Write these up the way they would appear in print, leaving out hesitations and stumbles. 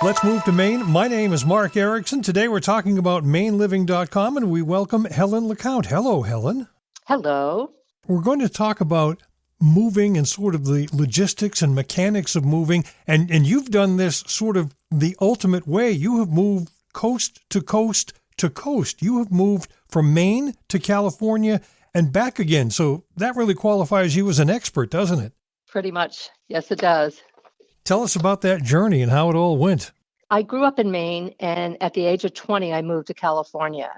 Let's move to Maine. My name is Mark Ericson. Today we're talking about MaineLiving.com, and we welcome Helen La Count. Hello, Helen. Hello. We're going to talk about moving and sort of the logistics and mechanics of moving, and you've done this sort of the ultimate way. You have moved coast to coast to coast. You have moved from Maine to California and back again. So that really qualifies you as an expert, doesn't it? Pretty much. Yes, it does. Tell us about that journey and how it all went. I grew up in Maine, and at the age of 20, I moved to California.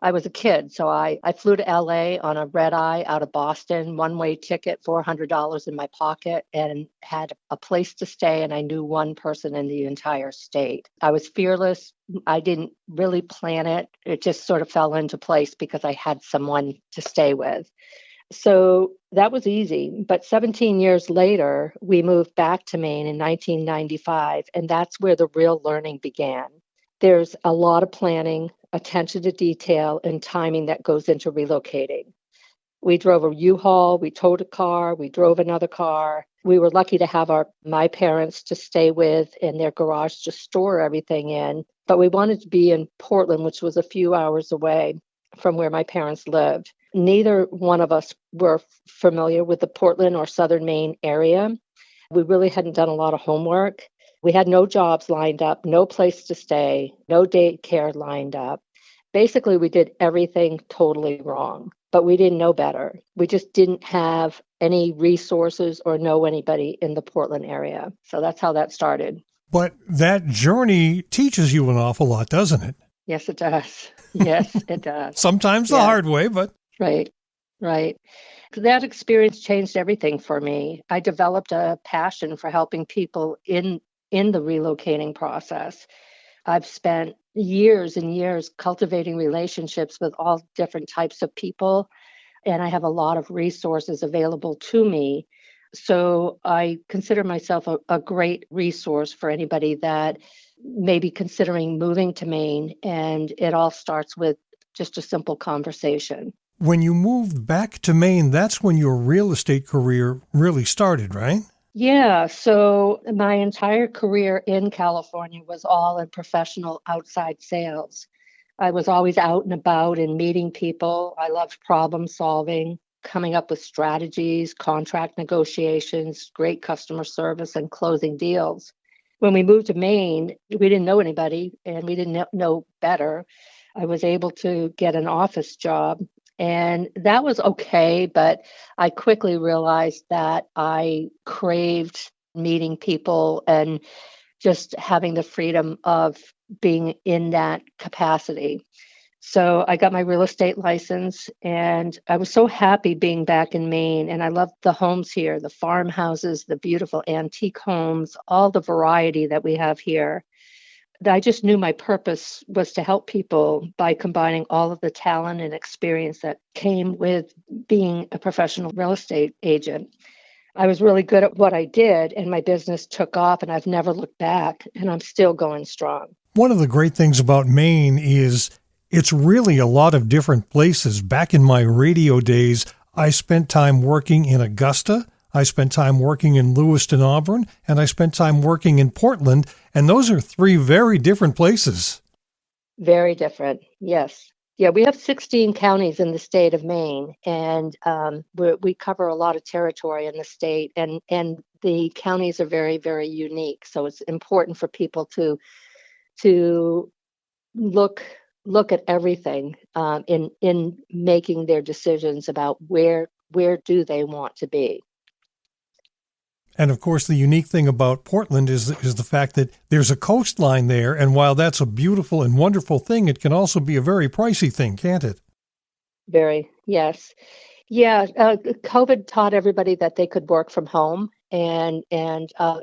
I was a kid, so I flew to LA on a red eye out of Boston, one-way ticket, $400 in my pocket, and had a place to stay, and I knew one person in the entire state. I was fearless. I didn't really plan it. It just sort of fell into place because I had someone to stay with. So that was easy. But 17 years later, we moved back to Maine in 1995, and that's where the real learning began. There's a lot of planning, attention to detail, and timing that goes into relocating. We drove a U-Haul, we towed a car, we drove another car. We were lucky to have my parents to stay with and their garage to store everything in. But we wanted to be in Portland, which was a few hours away from where my parents lived. Neither one of us were familiar with the Portland or Southern Maine area. We really hadn't done a lot of homework. We had no jobs lined up, no place to stay, no daycare lined up. Basically, we did everything totally wrong, but we didn't know better. We just didn't have any resources or know anybody in the Portland area. So that's how that started. But that journey teaches you an awful lot, doesn't it? Yes, it does. Yes, it does. Sometimes the hard way, but... Right. That experience changed everything for me. I developed a passion for helping people in the relocating process. I've spent years and years cultivating relationships with all different types of people, and I have a lot of resources available to me. So I consider myself a great resource for anybody that may be considering moving to Maine, and it all starts with just a simple conversation. When you moved back to Maine, that's when your real estate career really started, right? Yeah, so my entire career in California was all in professional outside sales. I was always out and about and meeting people. I loved problem solving, coming up with strategies, contract negotiations, great customer service, and closing deals. When we moved to Maine, we didn't know anybody and we didn't know better. I was able to get an office job. And that was okay, but I quickly realized that I craved meeting people and just having the freedom of being in that capacity. So I got my real estate license, and I was so happy being back in Maine. And I loved the homes here, the farmhouses, the beautiful antique homes, all the variety that we have here. I just knew my purpose was to help people by combining all of the talent and experience that came with being a professional real estate agent. I was really good at what I did, and my business took off, and I've never looked back, and I'm still going strong. One of the great things about Maine is it's really a lot of different places. Back in my radio days, I spent time working in Augusta, I spent time working in Lewiston, Auburn, and I spent time working in Portland, and those are three very different places. Very different, yes. Yeah, we have 16 counties in the state of Maine, and we cover a lot of territory in the state, and the counties are very, very unique. So it's important for people to look at everything in making their decisions about where do they want to be. And of course, the unique thing about Portland is the fact that there's a coastline there. And while that's a beautiful and wonderful thing, it can also be a very pricey thing, can't it? Very, yes. Yeah, COVID taught everybody that they could work from home. And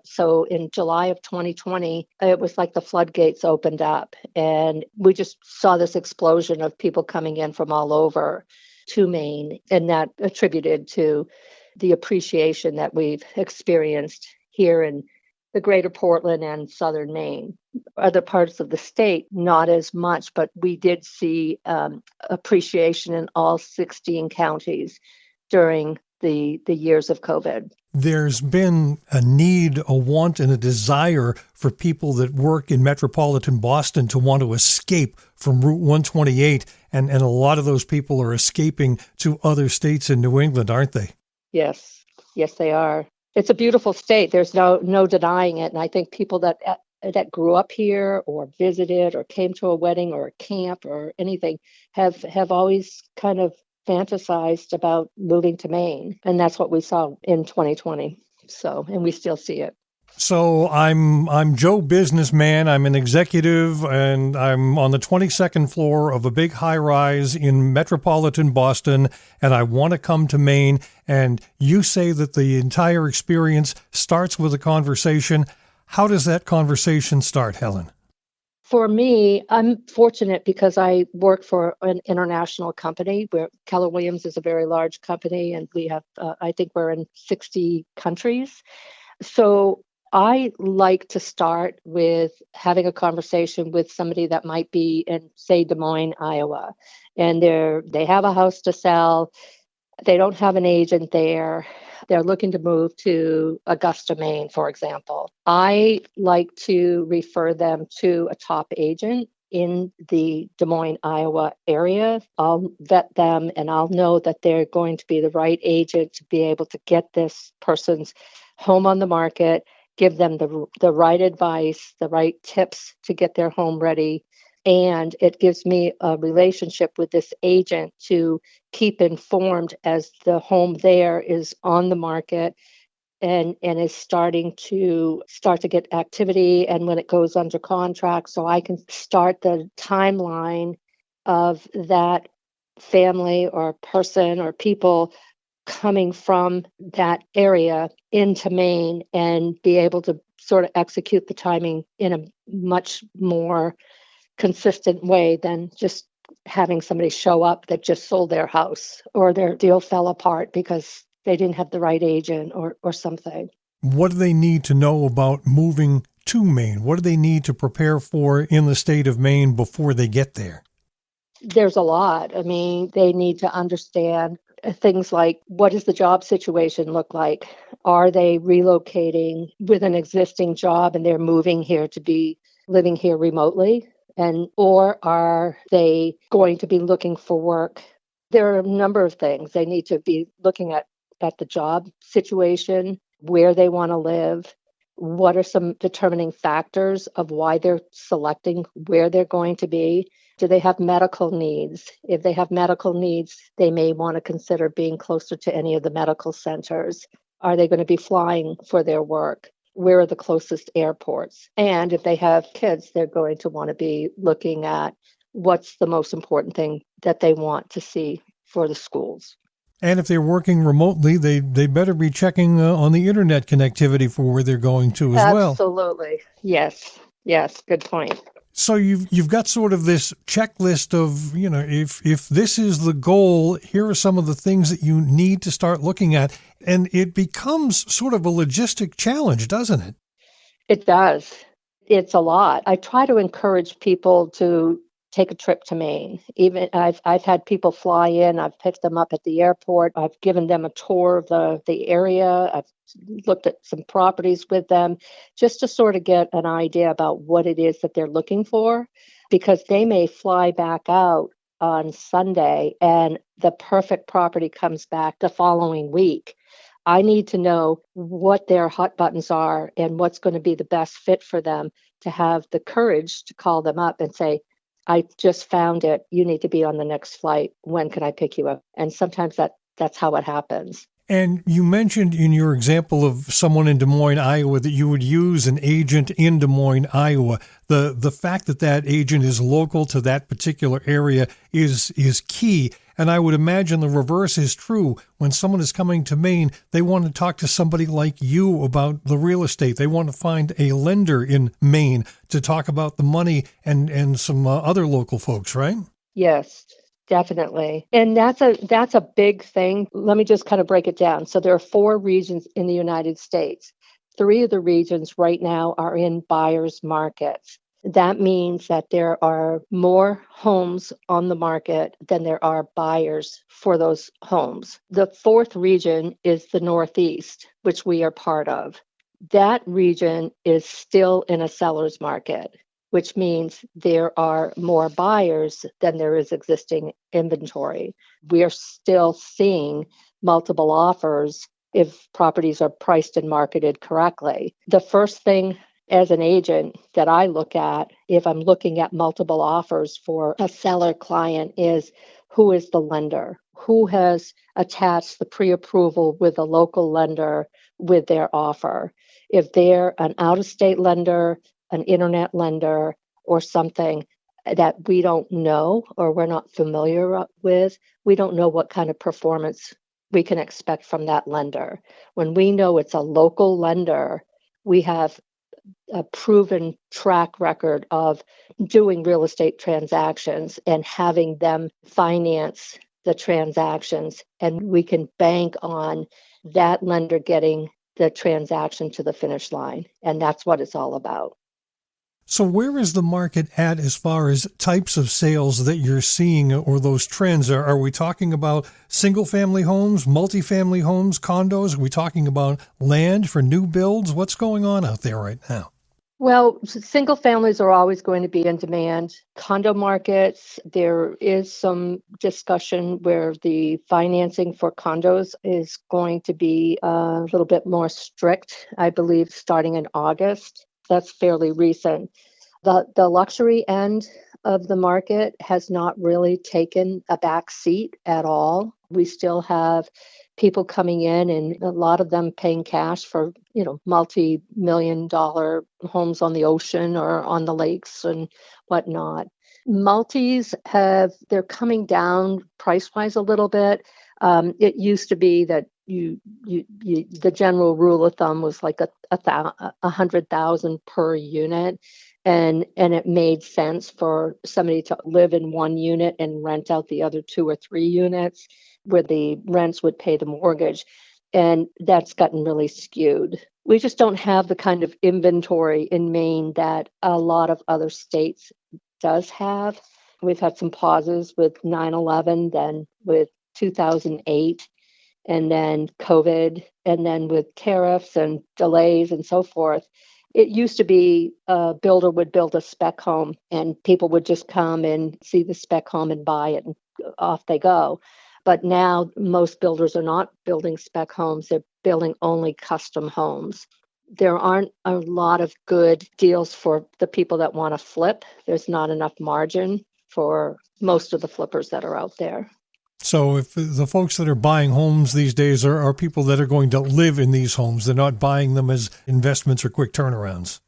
so in July of 2020, it was like the floodgates opened up. And we just saw this explosion of people coming in from all over to Maine. And that attributed to the appreciation that we've experienced here in the greater Portland and southern Maine. Other parts of the state, not as much, but we did see appreciation in all 16 counties during the years of COVID. there's been a need, a want, and a desire for people that work in metropolitan Boston to want to escape from Route 128, and a lot of those people are escaping to other states in New England, aren't they? Yes, yes, they are. It's a beautiful state. There's no denying it. And I think people that grew up here or visited or came to a wedding or a camp or anything have always kind of fantasized about moving to Maine. And that's what we saw in 2020. So, and we still see it. So I'm Joe Businessman. I'm an executive, and I'm on the 22nd floor of a big high-rise in metropolitan Boston, and I want to come to Maine. And you say that the entire experience starts with a conversation. How does that conversation start, Helen? For me, I'm fortunate because I work for an international company where Keller Williams is a very large company, and we have, I think we're in 60 countries. So I like to start with having a conversation with somebody that might be in, say, Des Moines, Iowa, and they have a house to sell. They don't have an agent there. They're looking to move to Augusta, Maine, for example. I like to refer them to a top agent in the Des Moines, Iowa area. I'll vet them and I'll know that they're going to be the right agent to be able to get this person's home on the market, give them the right advice, the right tips to get their home ready. And it gives me a relationship with this agent to keep informed as the home there is on the market and is starting to get activity, and when it goes under contract, so I can start the timeline of that family or person or people coming from that area into Maine and be able to sort of execute the timing in a much more consistent way than just having somebody show up that just sold their house or their deal fell apart because they didn't have the right agent or something. What do they need to know about moving to Maine? What do they need to prepare for in the state of Maine before they get there? There's a lot. I mean, they need to understand things like, what does the job situation look like? Are they relocating with an existing job and they're moving here to be living here remotely? Or are they going to be looking for work? There are a number of things. They need to be looking at the job situation, where they want to live, what are some determining factors of why they're selecting where they're going to be. Do they have medical needs? If they have medical needs, they may want to consider being closer to any of the medical centers. Are they going to be flying for their work? Where are the closest airports? And if they have kids, they're going to want to be looking at what's the most important thing that they want to see for the schools. And if they're working remotely, they better be checking on the internet connectivity for where they're going to as well. Absolutely. Yes. Yes. Good point. So you've got sort of this checklist of, if this is the goal, here are some of the things that you need to start looking at. And it becomes sort of a logistic challenge, doesn't it? It does. It's a lot. I try to encourage people to take a trip to Maine. Even I've had people fly in. I've picked them up at the airport. I've given them a tour of the area. I've looked at some properties with them just to sort of get an idea about what it is that they're looking for, because they may fly back out on Sunday and the perfect property comes back the following week. I need to know what their hot buttons are and what's going to be the best fit for them to have the courage to call them up and say, I just found it. You need to be on the next flight. When can I pick you up? And sometimes that's how it happens. And you mentioned in your example of someone in Des Moines, Iowa, that you would use an agent in Des Moines, Iowa. The fact that agent is local to that particular area is key. And I would imagine the reverse is true. When someone is coming to Maine, they want to talk to somebody like you about the real estate. They want to find a lender in Maine to talk about the money and some other local folks, right? Yes. Definitely. And that's a big thing. Let me just kind of break it down. So there are 4 regions in the United States. 3 of the regions right now are in buyers markets. That means that there are more homes on the market than there are buyers for those homes. The fourth region is the Northeast, which we are part of. That region is still in a seller's market, which means there are more buyers than there is existing inventory. We are still seeing multiple offers if properties are priced and marketed correctly. The first thing as an agent that I look at, if I'm looking at multiple offers for a seller client, is who is the lender? Who has attached the pre-approval with a local lender with their offer? If they're an out-of-state lender, an internet lender, or something that we don't know or we're not familiar with, we don't know what kind of performance we can expect from that lender. When we know it's a local lender, we have a proven track record of doing real estate transactions and having them finance the transactions. And we can bank on that lender getting the transaction to the finish line. And that's what it's all about. So where is the market at as far as types of sales that you're seeing or those trends? Are we talking about single-family homes, multifamily homes, condos? Are we talking about land for new builds? What's going on out there right now? Well, single families are always going to be in demand. Condo markets, there is some discussion where the financing for condos is going to be a little bit more strict, I believe, starting in August. That's fairly recent. The luxury end of the market has not really taken a back seat at all. We still have people coming in and a lot of them paying cash for, multi-million-dollar homes on the ocean or on the lakes and whatnot. Multis they're coming down price-wise a little bit. It used to be that the general rule of thumb was like a 100,000 per unit, and it made sense for somebody to live in one unit and rent out the other 2 or 3 units where the rents would pay the mortgage. And that's gotten really skewed. We just don't have the kind of inventory in Maine that a lot of other states does have. We've had some pauses with 9/11, then with 2008, and then COVID, and then with tariffs and delays and so forth. It used to be a builder would build a spec home and people would just come and see the spec home and buy it and off they go. But now most builders are not building spec homes, they're building only custom homes. There aren't a lot of good deals for the people that want to flip. There's not enough margin for most of the flippers that are out there. So if the folks that are buying homes these days are people that are going to live in these homes, they're not buying them as investments or quick turnarounds.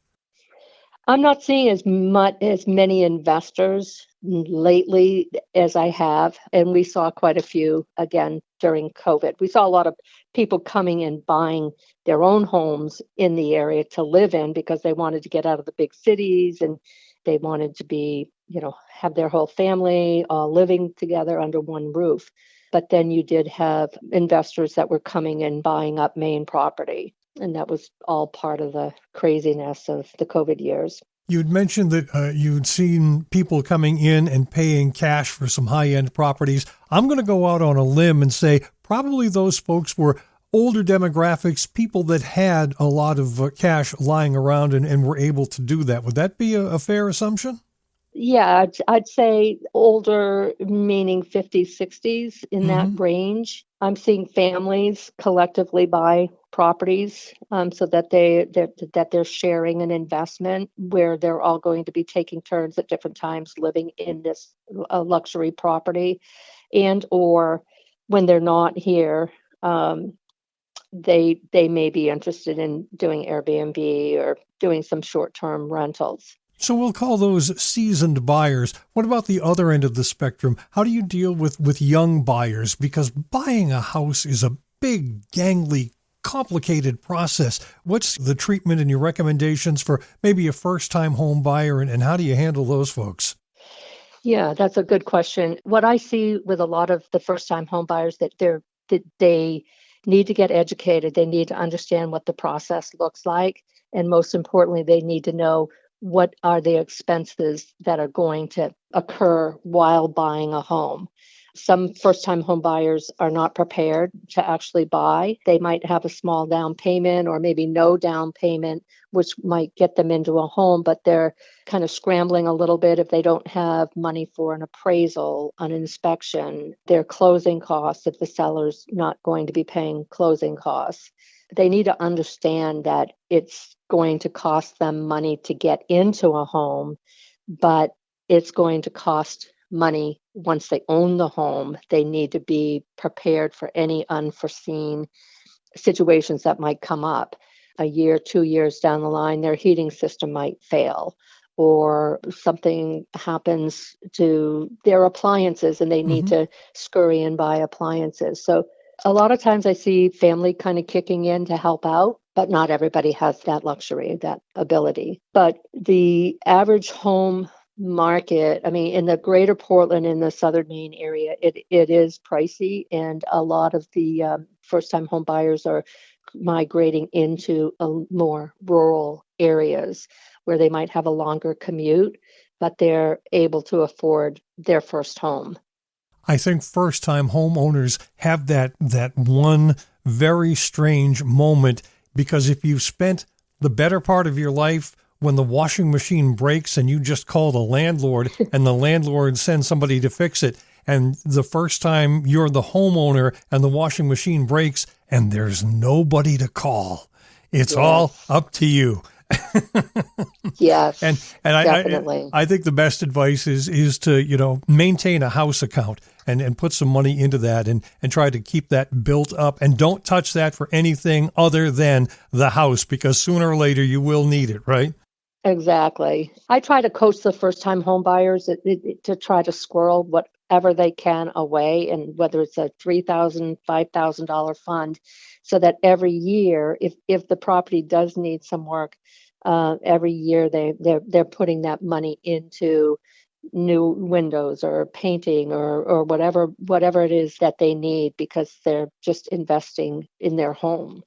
I'm not seeing as many investors lately as I have, and we saw quite a few again during COVID. We saw a lot of people coming and buying their own homes in the area to live in because they wanted to get out of the big cities and they wanted to be, have their whole family all living together under one roof. But then you did have investors that were coming and buying up Maine property. And that was all part of the craziness of the COVID years. You'd mentioned that you'd seen people coming in and paying cash for some high-end properties. I'm going to go out on a limb and say probably those folks were older demographics, people that had a lot of cash lying around and were able to do that. Would that be a fair assumption? Yeah, I'd say older, meaning 50s, 60s, in that range. I'm seeing families collectively buy properties so that they're sharing an investment where they're all going to be taking turns at different times living in this luxury property, and or when they're not here, they may be interested in doing Airbnb or doing some short-term rentals. So we'll call those seasoned buyers. What about the other end of the spectrum? How do you deal with young buyers? Because buying a house is a big, gangly, complicated process. What's the treatment and your recommendations for maybe a first-time home buyer, and how do you handle those folks? Yeah, that's a good question. What I see with a lot of the first-time home buyers that they need to get educated. They need to understand what the process looks like. And most importantly, they need to know what are the expenses that are going to occur while buying a home. Some first-time home buyers are not prepared to actually buy. They might have a small down payment or maybe no down payment, which might get them into a home, but they're kind of scrambling a little bit if they don't have money for an appraisal, an inspection, their closing costs if the seller's not going to be paying closing costs. They need to understand that it's going to cost them money to get into a home, but it's going to cost money once they own the home. They need to be prepared for any unforeseen situations that might come up. A year, 2 years down the line, their heating system might fail, or something happens to their appliances and they need Hmm. to scurry and buy appliances. So a lot of times I see family kind of kicking in to help out, but not everybody has that luxury, that ability. But the average home market, I mean, in the greater Portland, in the southern Maine area, it is pricey, and a lot of the first-time home buyers are migrating into more rural areas where they might have a longer commute, but they're able to afford their first home. I think first-time homeowners have that one very strange moment, because if you've spent the better part of your life when the washing machine breaks and you just call the landlord and the landlord sends somebody to fix it, and the first time you're the homeowner and the washing machine breaks and there's nobody to call, it's all Yes, up to you. And yes, and definitely. I think the best advice is to, maintain a house account and put some money into that and try to keep that built up, and don't touch that for anything other than the house, because sooner or later you will need it, right? Exactly. I try to coach the first-time home buyers to try to squirrel whatever they can away, and whether it's a $3,000, $5,000 fund, so that every year, if the property does need some work, every year they're putting that money into new windows or painting or whatever it is that they need, because they're just investing in their home.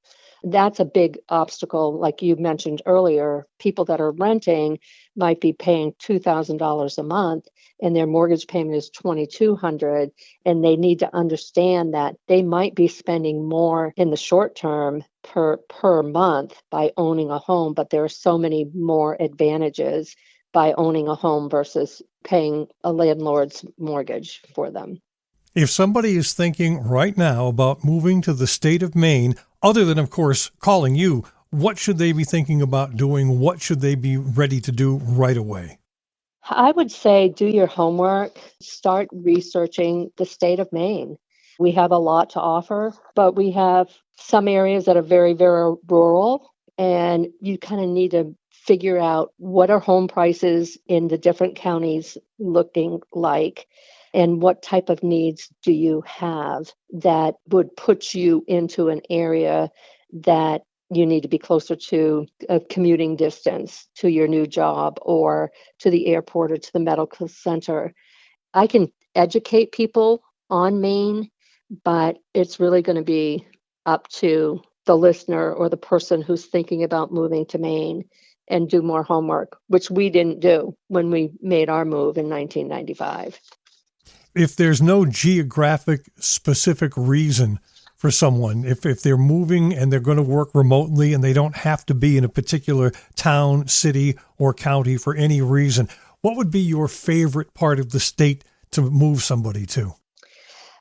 That's a big obstacle. Like you mentioned earlier, people that are renting might be paying $2,000 a month and their mortgage payment is $2,200, and they need to understand that they might be spending more in the short term per month by owning a home, but there are so many more advantages by owning a home versus paying a landlord's mortgage for them. If somebody is thinking right now about moving to the state of Maine, other than, of course, calling you, what should they be thinking about doing? What should they be ready to do right away? I would say do your homework, start researching the state of Maine. We have a lot to offer, but we have some areas that are very, very rural, and you kind of need to figure out what are home prices in the different counties looking like, and what type of needs do you have that would put you into an area that you need to be closer to a commuting distance to your new job, or to the airport, or to the medical center. I can educate people on Maine, but it's really going to be up to the listener or the person who's thinking about moving to Maine, and do more homework, which we didn't do when we made our move in 1995. If there's no geographic specific reason for someone, if they're moving and they're going to work remotely and they don't have to be in a particular town, city, or county for any reason, what would be your favorite part of the state to move somebody to?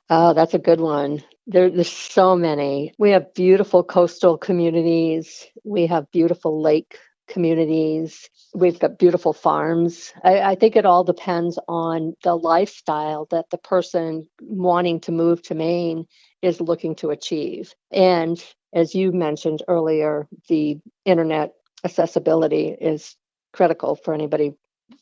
Oh, that's a good one. There's so many. We have beautiful coastal communities. We have beautiful lake communities. We've got beautiful farms. I think it all depends on the lifestyle that the person wanting to move to Maine is looking to achieve. And as you mentioned earlier, the internet accessibility is critical for anybody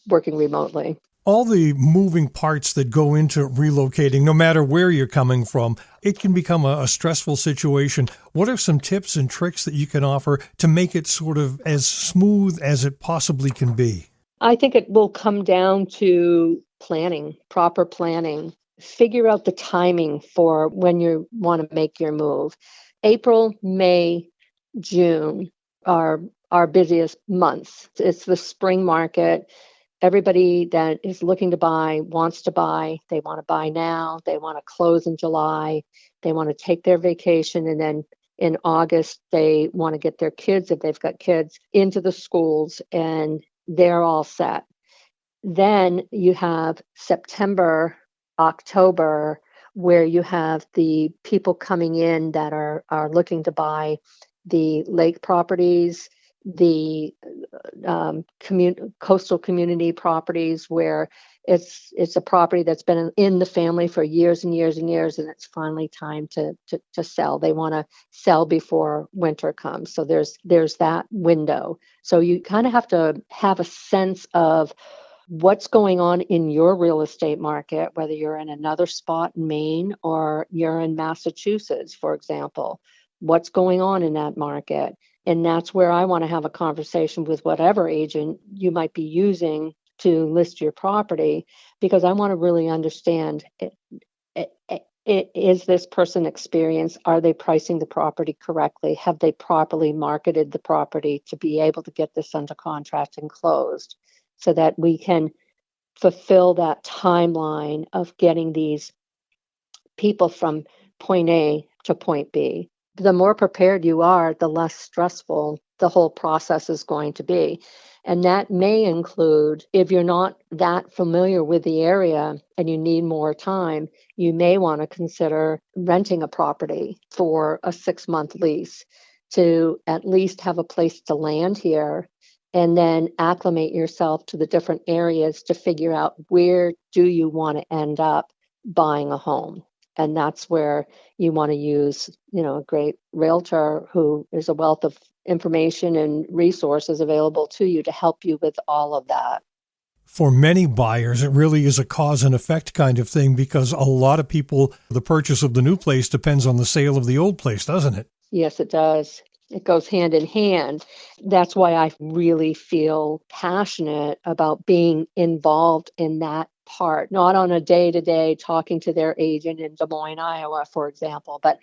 working remotely. All the moving parts that go into relocating, no matter where you're coming from, it can become a stressful situation. What are some tips and tricks that you can offer to make it sort of as smooth as it possibly can be? I think it will come down to planning, proper planning. Figure out the timing for when you want to make your move. April, May, June are our busiest months. It's the spring market. Everybody that is looking to buy wants to buy. They want to buy now. They want to close in July. They want to take their vacation. And then in August, they want to get their kids, if they've got kids, into the schools, and they're all set. Then you have September, October, where you have the people coming in that are looking to buy the lake properties, the coastal community properties, where it's a property that's been in the family for years and years and years, and it's finally time to sell. They want to sell before winter comes. So there's that window. So you kind of have to have a sense of what's going on in your real estate market, whether you're in another spot in Maine or you're in Massachusetts, for example. What's going on in that market? And that's where I want to have a conversation with whatever agent you might be using to list your property, because I want to really understand, is this person experienced? Are they pricing the property correctly? Have they properly marketed the property to be able to get this under contract and closed, so that we can fulfill that timeline of getting these people from point A to point B. The more prepared you are, the less stressful the whole process is going to be. And that may include, if you're not that familiar with the area and you need more time, you may want to consider renting a property for a 6-month lease to at least have a place to land here, and then acclimate yourself to the different areas to figure out where do you want to end up buying a home. And that's where you want to use, a great realtor who is a wealth of information and resources available to you to help you with all of that. For many buyers, it really is a cause and effect kind of thing, because a lot of people, the purchase of the new place depends on the sale of the old place, doesn't it? Yes, it does. It goes hand in hand. That's why I really feel passionate about being involved in that part, not on a day-to-day talking to their agent in Des Moines, Iowa, for example, but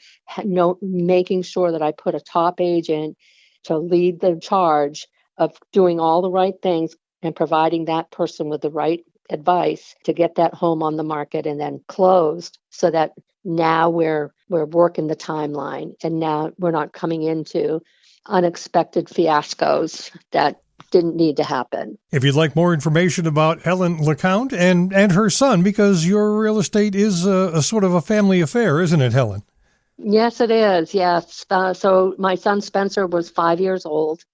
making sure that I put a top agent to lead the charge of doing all the right things and providing that person with the right advice to get that home on the market and then closed, so that now we're working the timeline, and now we're not coming into unexpected fiascos that didn't need to happen. If you'd like more information about Helen La Count and her son, because your real estate is a sort of a family affair, isn't it, Helen? Yes, it is. Yes. So my son Spencer was 5 years old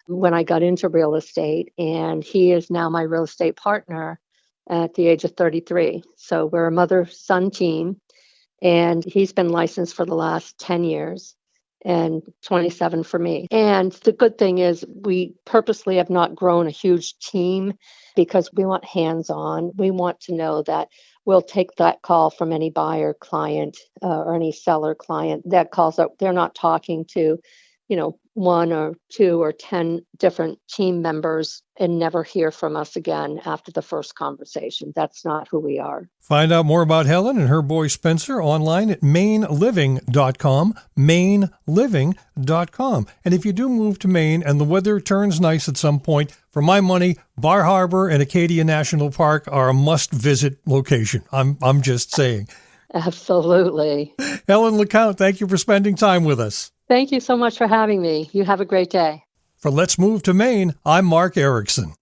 when I got into real estate, and he is now my real estate partner at the age of 33. So we're a mother-son team, and he's been licensed for the last 10 years. And 27 for me. And the good thing is we purposely have not grown a huge team, because we want hands-on. We want to know that we'll take that call from any buyer client or any seller client that calls up. They're not talking to, 1 or 2 or 10 different team members and never hear from us again after the first conversation. That's not who we are. Find out more about Helen and her boy Spencer online at maineliving.com, maineliving.com. And if you do move to Maine and the weather turns nice at some point, for my money, Bar Harbor and Acadia National Park are a must-visit location. I'm just saying. Absolutely. Helen La Count, thank you for spending time with us. Thank you so much for having me. You have a great day. For Let's Move to Maine, I'm Mark Ericson.